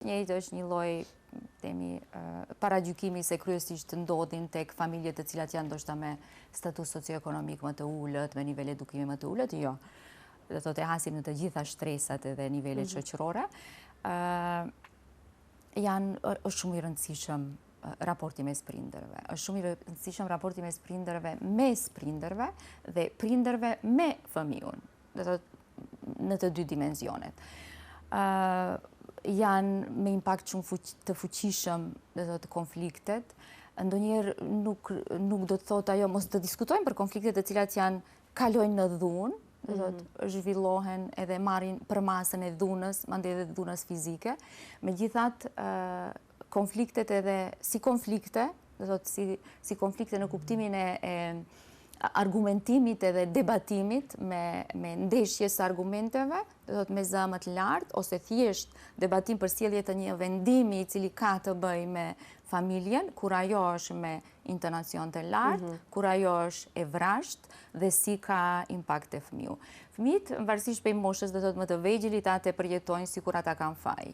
Njëjtë është një lloj paragjykimi se kryesisht ndodhin tek familjet të cilat janë ndoshta me status socioekonomik më të ulët, me nivel edukimi më të ulët, jo. Do të thotë hasim në të gjitha shtresat edhe nivelet shoqërore. Është shumë i rëndësishëm raporti mes prindërve. Është shumë i rëndësishëm raporti mes prindërve dhe prindërve me fëmijën. Do të thotë në të dy dimenzionet. Janë me impakt shumë të fuqishëm të konfliktet. Ndonjëherë nuk do të thotë ajo mos të diskutojmë për konfliktet të cilat kalojnë në dhunë, do të thotë zhvillohen edhe marrin përmasën e dhunës, mandej edhe dhunës fizike. Megjithatë, konfliktet edhe si konflikte, do të thotë si konflikte në kuptimin e argumentimit edhe debatimit me ndeshjes së argumenteve, do të thotë me zë më të lartë, ose thjesht debatim për sjellje të një vendimi i cili ka të bëjë me familjen, kur ajo është me intonacion të lartë, kur ajo është e vrasht dhe si ka impakt te fëmiu. Fëmijët, varësisht prej moshës, do të thotë më të vegjilit, ata përjetojnë sikur ata kanë faj.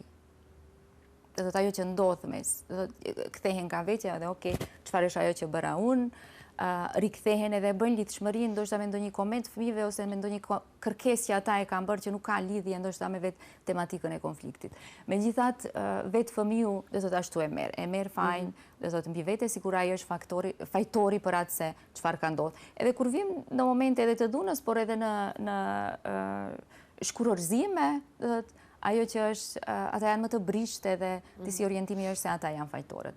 Do të thotë ajo që ndodh mes, do të thotë kthehen nga vetja dhe okay, çfarë është ajo që bëra unë, rikthehen edhe bëjnë lidhshmëri ndoshta me ndonjë koment fëmijëve ose me ndonjë kërkesë që ata e kanë bërë që nuk ka lidhje ndoshta me vetë tematikën e konfliktit. Megjithatë, vetë fëmiu do të thotë ashtu e merr fajin, do të thotë mbi vete sikur ai është fajtori për atë se çfarë ka ndodhur. Edhe kur vim në momente edhe të dhunës, por edhe në shkurorzime, do të thotë ajo që është ata janë më të brishtë edhe disi orientimi është se ata janë fajtorët.